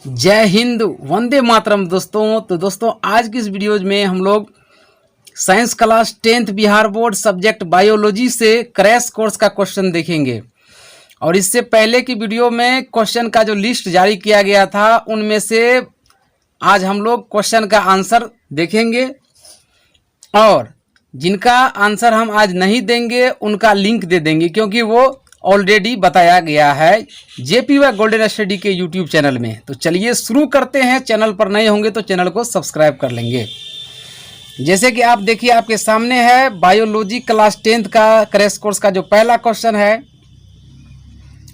जय हिंद, वंदे मातरम दोस्तों। तो दोस्तों आज की इस वीडियो में हम लोग science class 10th Bihar board subject biology से क्रैश कोर्स का क्वेश्चन देखेंगे। और इससे पहले की वीडियो में क्वेश्चन का जो लिस्ट जारी किया गया था उनमें से आज हम लोग क्वेश्चन का आंसर देखेंगे और जिनका आंसर हम आज नहीं देंगे उनका लिंक दे देंगे, क्योंकि वो ऑलरेडी बताया गया है JPY गोल्डन स्टडी के YouTube चैनल में। तो चलिए शुरू करते हैं। चैनल पर नए होंगे तो चैनल को सब्सक्राइब कर लेंगे। जैसे कि आप देखिए, आपके सामने है बायोलॉजी क्लास 10th का क्रैश कोर्स का जो पहला क्वेश्चन है,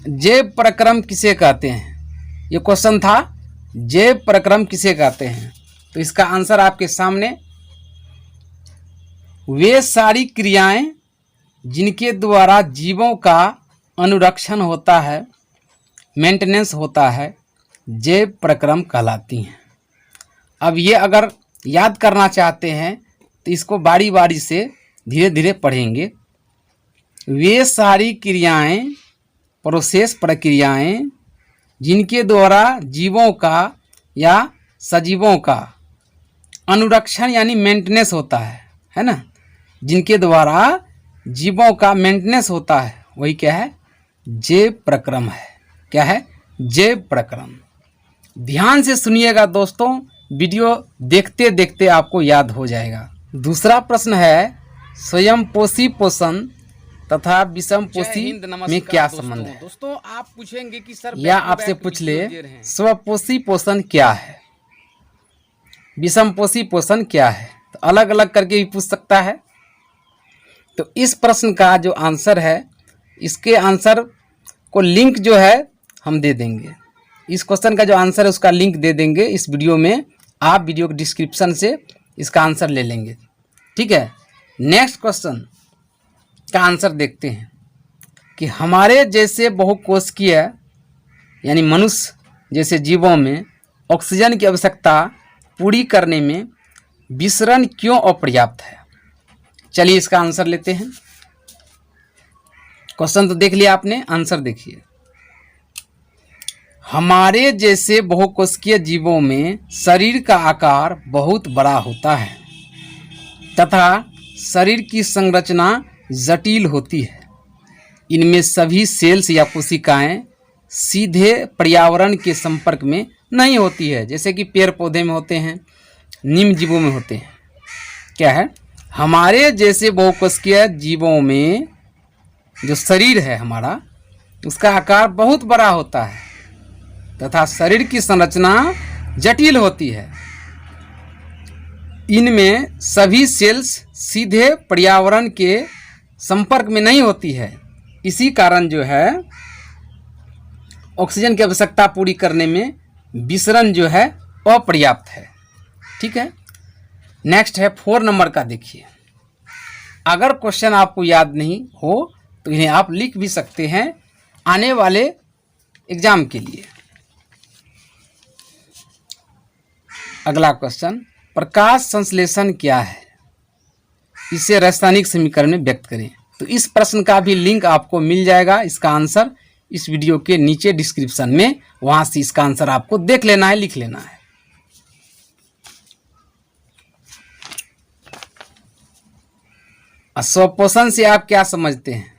जैव प्रक्रम किसे कहते हैं। ये क्वेश्चन था, जैव प्रक्रम किसे कहते हैं। तो इसका आंसर आपके सामने, वे सारी क्रियाएं जिनके द्वारा जीवों का अनुरक्षण होता है, मेंटेनेंस होता है, जैव प्रक्रम कहलाती हैं। अब ये अगर याद करना चाहते हैं तो इसको बारी बारी से धीरे धीरे पढ़ेंगे। वे सारी क्रियाएं, प्रोसेस, प्रक्रियाएं जिनके द्वारा जीवों का या सजीवों का अनुरक्षण यानी मेंटेनेंस होता है ना। जिनके द्वारा जीवों का मेंटेनेंस होता है वही क्या है, जैव प्रक्रम है। क्या है, जैव प्रक्रम। ध्यान से सुनिएगा दोस्तों, वीडियो देखते देखते आपको याद हो जाएगा। दूसरा प्रश्न है, स्वयंपोषी पोषण तथा विषमपोषी में क्या संबंध है। दोस्तों आप पूछेंगे कि सर, या आपसे पूछ ले स्वपोषी पोषण क्या है, विषमपोषी पोषण क्या है। तो अलग अलग करके भी पूछ सकता है। तो इस प्रश्न का जो आंसर है, इसके आंसर को लिंक जो है हम दे देंगे। इस क्वेश्चन का जो आंसर है उसका लिंक दे देंगे इस वीडियो में। आप वीडियो के डिस्क्रिप्शन से इसका आंसर ले लेंगे, ठीक है। नेक्स्ट क्वेश्चन का आंसर देखते हैं कि हमारे जैसे बहुकोशिकीय यानी मनुष्य जैसे जीवों में ऑक्सीजन की आवश्यकता पूरी करने में विसरण क्यों अपर्याप्त है। चलिए इसका आंसर लेते हैं। क्वेश्चन तो देख लिया आपने, आंसर देखिए। हमारे जैसे बहुकोशिकीय जीवों में शरीर का आकार बहुत बड़ा होता है तथा शरीर की संरचना जटिल होती है। इनमें सभी सेल्स या कोशिकाएं सीधे पर्यावरण के संपर्क में नहीं होती है, जैसे कि पेड़ पौधे में होते हैं, निम्न जीवों में होते हैं। क्या है, हमारे जैसे बहुकोशिकीय जीवों में जो शरीर है हमारा, उसका आकार बहुत बड़ा होता है तथा शरीर की संरचना जटिल होती है। इनमें सभी सेल्स सीधे पर्यावरण के संपर्क में नहीं होती है। इसी कारण जो है ऑक्सीजन की आवश्यकता पूरी करने में विसरण जो है अपर्याप्त है, ठीक है। नेक्स्ट है 4 नंबर का। देखिए, अगर क्वेश्चन आपको याद नहीं हो तो इन्हें आप लिख भी सकते हैं आने वाले एग्जाम के लिए। अगला क्वेश्चन, प्रकाश संश्लेषण क्या है, इसे रासायनिक समीकरण में व्यक्त करें। तो इस प्रश्न का भी लिंक आपको मिल जाएगा, इसका आंसर इस वीडियो के नीचे डिस्क्रिप्शन में, वहां से इसका आंसर आपको देख लेना है, लिख लेना है। स्वपोषण से आप क्या समझते हैं,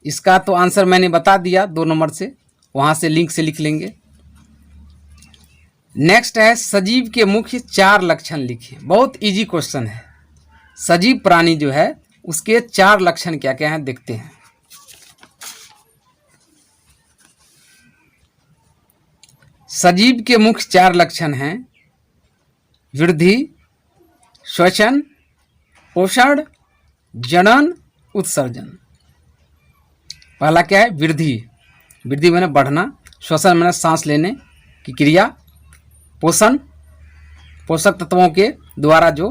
इसका तो आंसर मैंने बता दिया 2 नंबर से, वहां से लिंक से लिख लेंगे। नेक्स्ट है, सजीव के मुख्य 4 लक्षण लिखिए। बहुत इजी क्वेश्चन है। सजीव प्राणी जो है उसके 4 लक्षण क्या क्या हैं देखते हैं। सजीव के मुख्य 4 लक्षण हैं, वृद्धि, श्वसन, पोषण, जनन, उत्सर्जन। पहला क्या है, वृद्धि। वृद्धि माने बढ़ना, श्वसन माने सांस लेने की क्रिया, पोषण पोषक तत्वों के द्वारा जो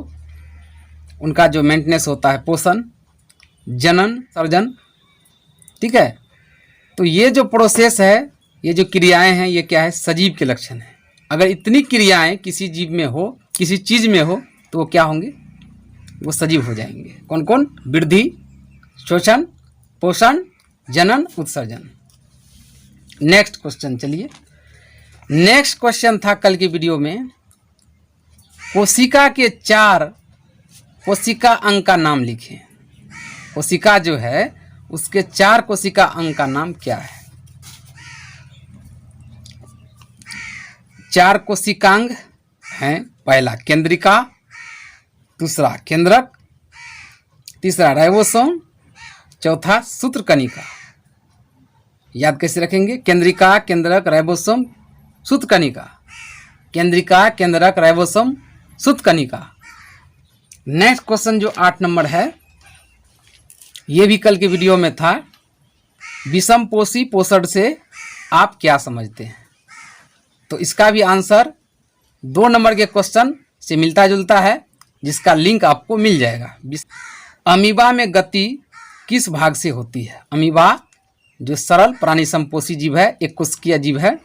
उनका जो मेंटेनेंस होता है, पोषण, जनन, सर्जन, ठीक है। तो ये जो प्रोसेस है, ये जो क्रियाएं हैं, ये क्या है, सजीव के लक्षण है। अगर इतनी क्रियाएं किसी जीव में हो, किसी चीज में हो, तो वो क्या होंगे, वो सजीव हो जाएंगे। कौन कौन, वृद्धि, श्वसन, पोषण, जनन, उत्सर्जन। नेक्स्ट क्वेश्चन चलिए। नेक्स्ट क्वेश्चन था कल की वीडियो में, कोशिका के 4 कोशिका अंग का नाम लिखें। कोशिका जो है उसके 4 कोशिका अंग का नाम क्या है? 4 कोशिकांग हैं, पहला केंद्रिका, दूसरा केंद्रक, तीसरा राइबोसोम, चौथा सूत्रकणिका। याद कैसे रखेंगे? केंद्रिका, केंद्रक, राइबोसोम, सूत्रकणिका। केंद्रिका, केंद्रक, राइबोसोम, सूत्रकणिका। नेक्स्ट क्वेश्चन जो 8 नंबर है, ये भी कल की वीडियो में था। विषमपोषी पोषण से आप क्या समझते हैं? तो इसका भी आंसर 2 नंबर के क्वेश्चन से मिलता जुलता है, जिसका लिंक आपको मिल जाएगा। अमीबा में गति किस भाग से होती है? अमीबा जो सरल प्राणी संपोषी जीव है, एक कोशिकीय जीव है,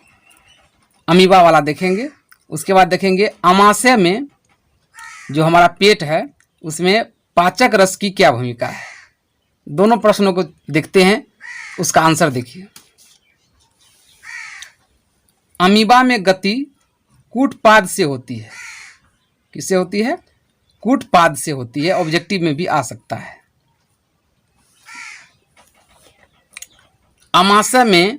अमीबा वाला देखेंगे। उसके बाद देखेंगे आमाशय में जो हमारा पेट है उसमें पाचक रस की क्या भूमिका है। दोनों प्रश्नों को देखते हैं, उसका आंसर देखिए। अमीबा में गति कूटपाद से होती है। किससे होती है? कूटपाद से होती है। ऑब्जेक्टिव में भी आ सकता है। आमाशय में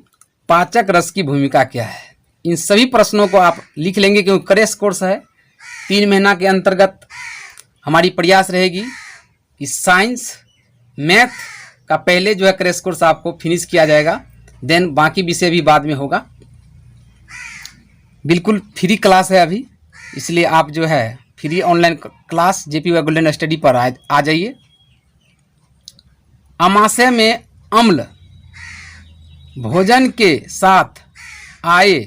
पाचक रस की भूमिका क्या है? इन सभी प्रश्नों को आप लिख लेंगे, क्योंकि क्रैश कोर्स है। 3 महीना के अंतर्गत हमारी प्रयास रहेगी कि साइंस मैथ का पहले जो है क्रैश कोर्स आपको फिनिश किया जाएगा, देन बाकी विषय भी बाद में होगा। बिल्कुल फ्री क्लास है अभी, इसलिए आप जो है free online class JP golden study पर आ जाइए। आमाशय में अम्ल भोजन के साथ आए,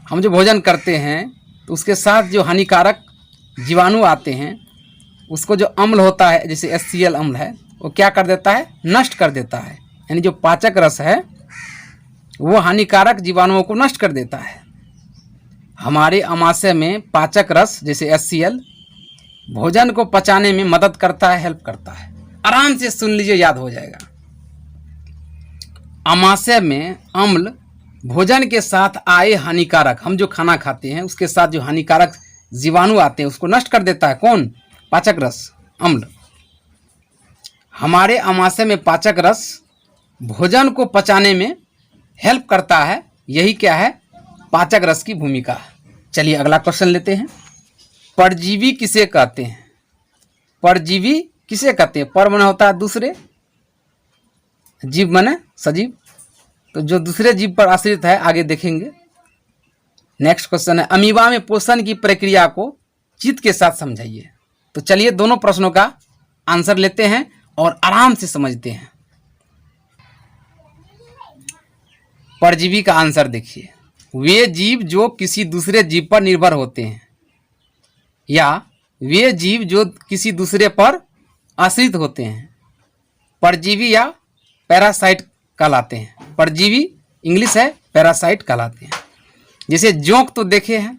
हम जो भोजन करते हैं तो उसके साथ जो हानिकारक जीवाणु आते हैं, उसको जो अम्ल होता है, जैसे HCl अम्ल है, वो क्या कर देता है? नष्ट कर देता है। यानी जो पाचक रस है वो हानिकारक जीवाणुओं को नष्ट कर देता है। हमारे आमाशय में पाचक रस जैसे HCl भोजन को पचाने में मदद करता है, हेल्प करता है। आराम से सुन लीजिए, याद हो जाएगा। आमाशय में अम्ल भोजन के साथ आए हानिकारक, हम जो खाना खाते हैं उसके साथ जो हानिकारक जीवाणु आते हैं उसको नष्ट कर देता है। कौन? पाचक रस, अम्ल। हमारे आमाशय में पाचक रस भोजन को पचाने में हेल्प करता है। यही क्या है? पाचक रस की भूमिका। चलिए अगला क्वेश्चन लेते हैं। परजीवी किसे कहते हैं? परजीवी किसे कहते हैं? पर माने होता है दूसरे, जीव माने सजीव, तो जो दूसरे जीव पर आश्रित है, आगे देखेंगे। नेक्स्ट क्वेश्चन है, अमीबा में पोषण की प्रक्रिया को चित्त के साथ समझाइए। तो चलिए दोनों प्रश्नों का आंसर लेते हैं और आराम से समझते हैं। परजीवी का आंसर देखिए, वे जीव जो किसी दूसरे जीव पर निर्भर होते हैं, या वे जीव जो किसी दूसरे पर आश्रित होते हैं, परजीवी या पैरासाइट कहलाते हैं। परजीवी इंग्लिश है, पैरासाइट कहलाते हैं। जैसे जोंक तो देखे हैं,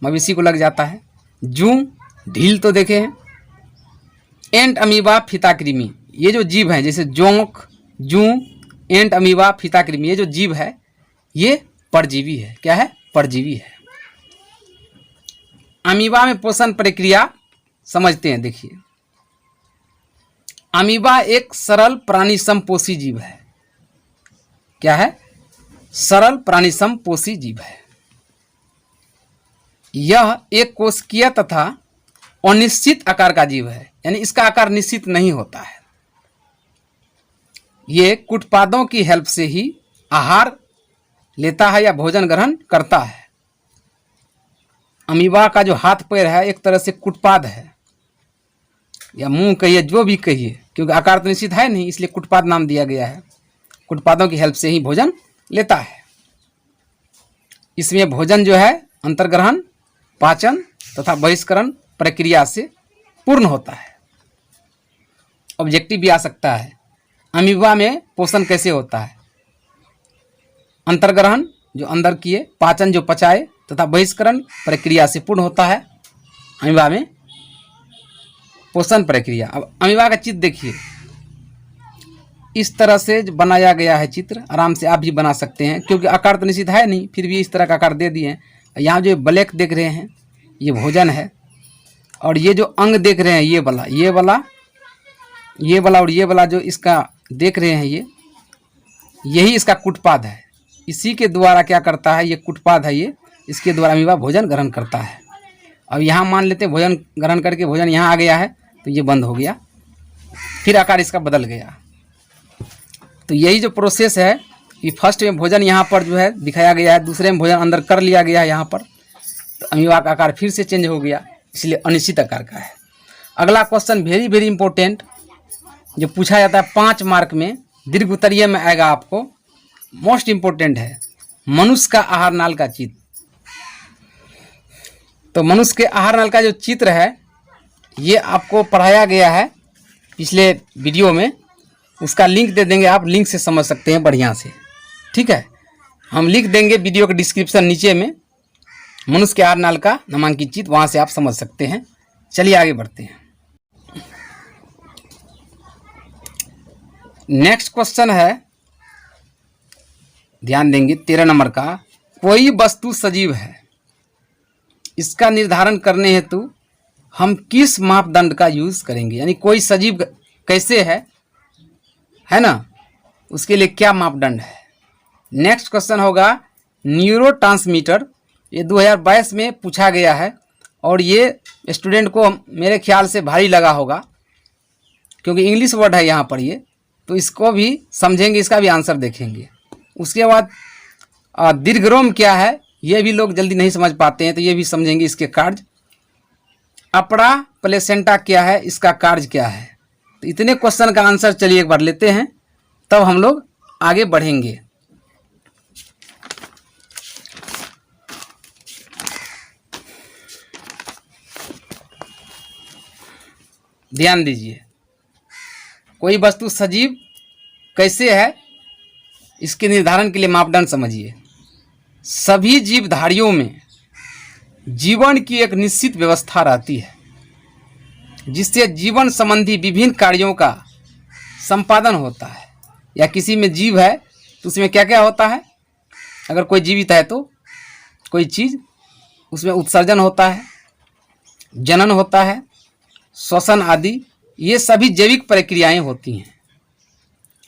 मवेशी को लग जाता है। जूं, ढील तो देखे हैं। एंट, अमीबा, फीताकृमि, ये जो जीव हैं, जैसे जोंक, जूं, एंट, अमीबा, फीताकृमि, ये जो जीव है ये परजीवी है। क्या है? परजीवी है। अमीबा में पोषण प्रक्रिया समझते हैं। देखिए, अमीबा एक सरल प्राणी समपोषी जीव है। क्या है? सरल प्राणी समपोषी जीव है। यह एक कोशिकीय तथा अनिश्चित आकार का जीव है, यानी इसका आकार निश्चित नहीं होता है। ये कुटपादों की हेल्प से ही आहार लेता है या भोजन ग्रहण करता है। अमीबा का जो हाथ पैर है एक तरह से कुटपाद है, या मुंह कहिए, जो भी कहिए, क्योंकि आकार तो निश्चित है नहीं, इसलिए कुटपाद नाम दिया गया है। कुटपादों की हेल्प से ही भोजन लेता है। इसमें भोजन जो है अंतर्ग्रहण, पाचन तथा बहिष्करण प्रक्रिया से पूर्ण होता है। ऑब्जेक्टिव भी आ सकता है, अमीबा में पोषण कैसे होता है? अंतर्ग्रहण जो अंदर किए, पाचन जो पचाए, तथा बहिष्करण प्रक्रिया से पूर्ण होता है अमीबा में पोषण प्रक्रिया। अब अमीबा का चित्र देखिए, इस तरह से बनाया गया है चित्र, आराम से आप भी बना सकते हैं, क्योंकि आकार तो निश्चित है नहीं, फिर भी इस तरह का आकार दे दिए हैं। यहाँ जो ब्लैक देख रहे हैं ये भोजन है, और ये जो अंग देख रहे हैं ये वाला और ये वाला जो इसका देख रहे हैं यही इसका कुटपाद है। इसी के द्वारा क्या करता है, ये कुटपाद है, ये इसके द्वारा अमीबा भोजन ग्रहण करता है। अब यहाँ मान लेते हैं भोजन ग्रहण करके भोजन यहाँ आ गया है तो ये बंद हो गया, फिर आकार इसका बदल गया। तो यही जो प्रोसेस है कि फर्स्ट में भोजन यहाँ पर जो है दिखाया गया है, दूसरे में भोजन अंदर कर लिया गया है यहाँ पर, तो अमीबा का आकार फिर से चेंज हो गया, इसलिए अनिश्चित आकार का है। अगला क्वेश्चन वेरी वेरी इंपॉर्टेंट जो पूछा जाता है 5 मार्क में, दीर्घ उत्तरीय में आएगा आपको, मोस्ट इंपॉर्टेंट है, मनुष्य का आहार नाल का चित्र। तो मनुष्य के आहार नाल का जो चित्र है ये आपको पढ़ाया गया है पिछले वीडियो में, उसका लिंक दे देंगे, आप लिंक से समझ सकते हैं बढ़िया से, ठीक है। हम लिख देंगे वीडियो के डिस्क्रिप्शन नीचे में, मनुष्य के आहार नाल का नामांकित चित्र, वहाँ से आप समझ सकते हैं। चलिए आगे बढ़ते हैं। नेक्स्ट क्वेश्चन है, ध्यान देंगे 13 नंबर का, कोई वस्तु सजीव है, इसका निर्धारण करने हेतु हम किस मापदंड का यूज करेंगे, यानी कोई सजीव कैसे है ना, उसके लिए क्या मापदंड है। नेक्स्ट क्वेश्चन होगा न्यूरोट्रांसमीटर, ये 2022 में पूछा गया है, और ये स्टूडेंट को मेरे ख्याल से भारी लगा होगा क्योंकि इंग्लिश वर्ड है यहाँ पर ये, तो इसको भी समझेंगे, इसका भी आंसर देखेंगे। उसके बाद दीर्घरोम क्या है ये भी लोग जल्दी नहीं समझ पाते हैं, तो ये भी समझेंगे, इसके कार्य। अपड़ा प्लेसेंटा क्या है, इसका कार्य क्या है। तो इतने क्वेश्चन का आंसर चलिए एक बार लेते हैं, तब हम लोग आगे बढ़ेंगे। ध्यान दीजिए, कोई वस्तु सजीव कैसे है, इसके निर्धारण के लिए मापदंड समझिए। सभी जीवधारियों में जीवन की एक निश्चित व्यवस्था रहती है, जिससे जीवन संबंधी विभिन्न कार्यों का संपादन होता है। या किसी में जीव है तो उसमें क्या क्या होता है, अगर कोई जीवित है तो कोई चीज़, उसमें उत्सर्जन होता है, जनन होता है, श्वसन आदि, ये सभी जैविक प्रक्रियाएं होती हैं।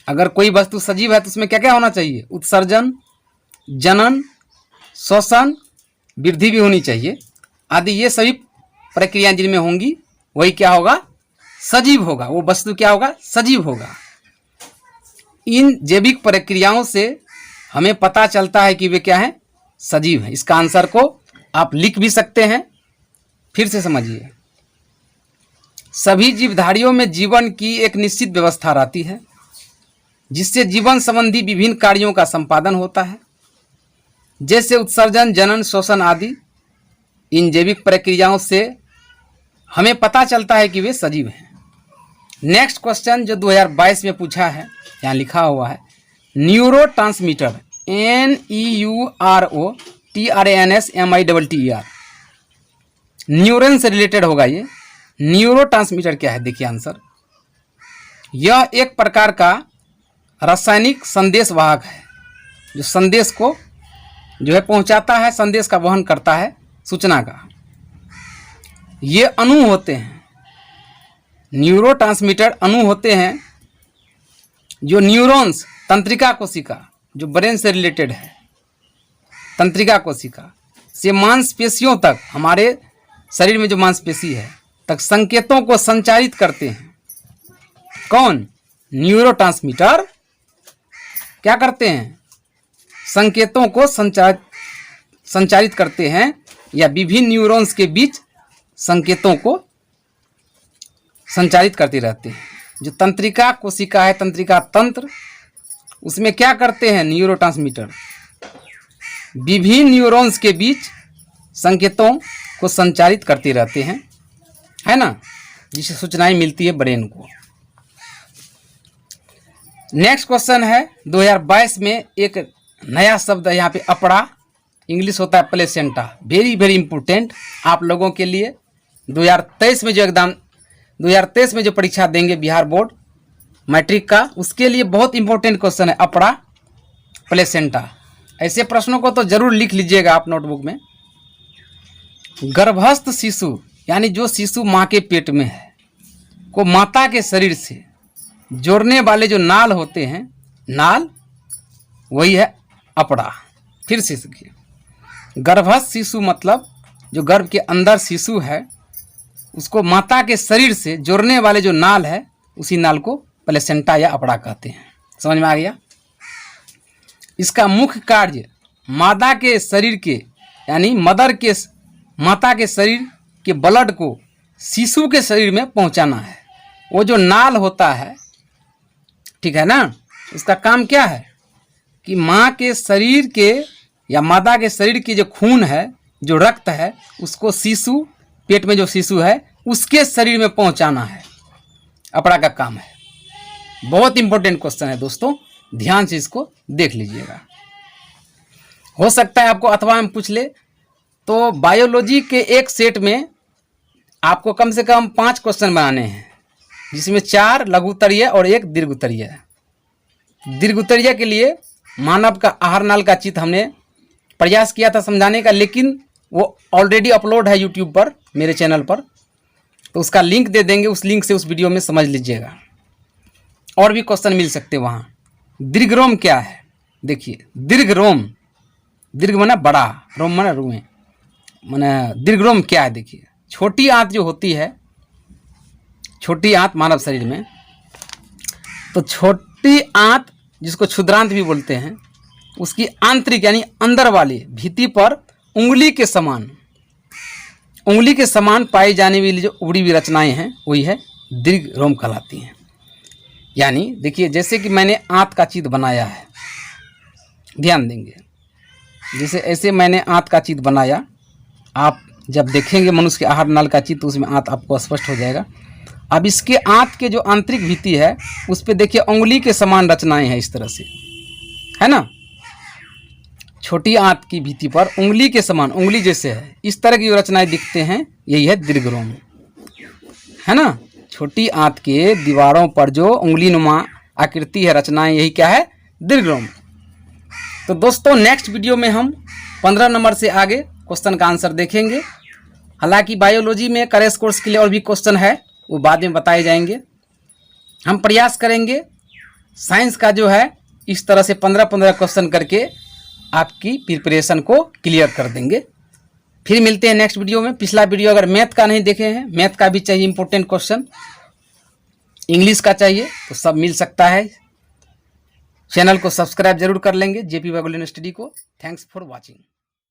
अगर कोई वस्तु सजीव है तो उसमें क्या क्या होना चाहिए, उत्सर्जन, जनन, श्वसन, वृद्धि भी होनी चाहिए आदि, ये सभी प्रक्रियाएं जिनमें होंगी वही क्या होगा, सजीव होगा, वो वस्तु क्या होगा, सजीव होगा। इन जैविक प्रक्रियाओं से हमें पता चलता है कि वे क्या हैं, सजीव हैं। इसका आंसर को आप लिख भी सकते हैं, फिर से समझिए। सभी जीवधारियों में जीवन की एक निश्चित व्यवस्था रहती है, जिससे जीवन संबंधी विभिन्न कार्यों का संपादन होता है, जैसे उत्सर्जन, जनन, श्वसन आदि। इन जैविक प्रक्रियाओं से हमें पता चलता है कि वे सजीव हैं। नेक्स्ट क्वेश्चन जो 2022 में पूछा है, यहाँ लिखा हुआ है न्यूरोट्रांसमीटर, NEUROTRANSMITTER, न्यूरॉन से रिलेटेड होगा ये। न्यूरोट्रांसमीटर क्या है, देखिए आंसर। यह एक प्रकार का रासायनिक संदेश वाहक है, जो संदेश को जो है पहुंचाता है, संदेश का वहन करता है, सूचना का। ये अणु होते हैं, न्यूरोट्रांसमीटर अणु होते हैं, जो न्यूरॉन्स, तंत्रिका कोशिका जो ब्रेन से रिलेटेड है, तंत्रिका कोशिका से मांसपेशियों तक, हमारे शरीर में जो मांसपेशी है तक संकेतों को संचारित करते हैं। कौन, न्यूरोट्रांसमीटर क्या करते हैं, संकेतों को संचारित करते हैं, या विभिन्न न्यूरॉन्स के बीच संकेतों को संचारित करते रहते हैं। जो तंत्रिका कोशिका है, तंत्रिका तंत्र, उसमें क्या करते हैं न्यूरोट्रांसमीटर, विभिन्न न्यूरॉन्स के बीच संकेतों को संचारित करते रहते हैं, है ना, जिससे सूचनाएं मिलती है ब्रेन को। नेक्स्ट क्वेश्चन है 2022 में एक नया शब्द है यहाँ पे, अपड़ा, इंग्लिश होता है प्लेसेंटा। वेरी वेरी इंपॉर्टेंट आप लोगों के लिए। 2023 में जो एग्जाम, 2023 में जो परीक्षा देंगे बिहार बोर्ड, मैट्रिक का, उसके लिए बहुत इंपॉर्टेंट क्वेश्चन है अपड़ा प्लेसेंटा। ऐसे प्रश्नों को तो जरूर लिख लीजिएगा आप नोटबुक में। गर्भस्थ शिशु यानी जो शिशु माँ के पेट में है को माता के शरीर से जोड़ने वाले जो नाल होते हैं, नाल वही है अपड़ा। फिर से सीखिए, गर्भस्थ शिशु मतलब जो गर्भ के अंदर शिशु है उसको माता के शरीर से जोड़ने वाले जो नाल है उसी नाल को प्लेसेंटा या अपड़ा कहते हैं। समझ में आ गया? इसका मुख्य कार्य मादा के शरीर के यानी माता के शरीर के ब्लड को शिशु के शरीर में पहुंचाना है। वो जो नाल होता है, ठीक है ना, उसका काम क्या है कि माँ के शरीर के या मादा के शरीर के जो खून है, जो रक्त है, उसको शिशु, पेट में जो शिशु है उसके शरीर में पहुंचाना है। अपड़ा का काम है। बहुत इंपॉर्टेंट क्वेश्चन है दोस्तों, ध्यान से इसको देख लीजिएगा। हो सकता है आपको अथवा में पूछ ले, तो बायोलॉजी के एक सेट में आपको कम से कम 5 क्वेश्चन बनाने हैं, जिसमें 4 लघु उत्तरीय और 1 दीर्घ उत्तरीय है। दीर्घ उत्तरीय के लिए मानव का आहार नाल का चित्र हमने प्रयास किया था समझाने का, लेकिन वो ऑलरेडी अपलोड है यूट्यूब पर, मेरे चैनल पर, तो उसका लिंक दे देंगे। उस लिंक से उस वीडियो में समझ लीजिएगा। और भी क्वेश्चन मिल सकते हैं वहाँ। दीर्घ रोम क्या है? देखिए, दीर्घ रोम, दीर्घ माना बड़ा, रोम माना रूमें, माना दीर्घ रोम क्या है? देखिए, छोटी आंत जो होती है, छोटी आंत मानव शरीर में, तो छोटी आंत जिसको क्षुद्रांत भी बोलते हैं, उसकी आंतरिक यानी अंदर वाली भित्ति पर उंगली के समान पाई जाने वाली जो उभरी हुई रचनाएं हैं वही है दीर्घ रोम कहलाती हैं। यानी देखिए, जैसे कि मैंने आंत का चित्र बनाया है, ध्यान देंगे, जैसे ऐसे मैंने आंत का चित्र बनाया, आप जब देखेंगे मनुष्य के आहार नाल का चित्र, उसमें आंत आपको स्पष्ट हो जाएगा। अब इसके आंत के जो आंतरिक भित्ति है उस पे देखिए उंगली के समान रचनाएं हैं, इस तरह से, है ना। छोटी आंत की भित्ति पर उंगली के समान, उंगली जैसे है, इस तरह की जो रचनाएं दिखते हैं यही है दीर्घ रोम, है ना। छोटी आंत के दीवारों पर जो उंगली नुमा आकृति है, रचनाएं, यही क्या है? दीर्घ रोम। तो दोस्तों, नेक्स्ट वीडियो में हम 15 नंबर से आगे क्वेश्चन का आंसर देखेंगे। हालांकि बायोलॉजी में करेक्ट कोर्स के लिए और भी क्वेश्चन है, वो बाद में बताए जाएंगे। हम प्रयास करेंगे साइंस का जो है इस तरह से 15-15 क्वेश्चन करके आपकी प्रिपरेशन को क्लियर कर देंगे। फिर मिलते हैं नेक्स्ट वीडियो में। पिछला वीडियो अगर मैथ का नहीं देखे हैं, मैथ का भी चाहिए इंपॉर्टेंट क्वेश्चन, इंग्लिश का चाहिए, तो सब मिल सकता है। चैनल को सब्सक्राइब जरूर कर लेंगे, जेपी बागुल स्टडी को। Thanks for watching.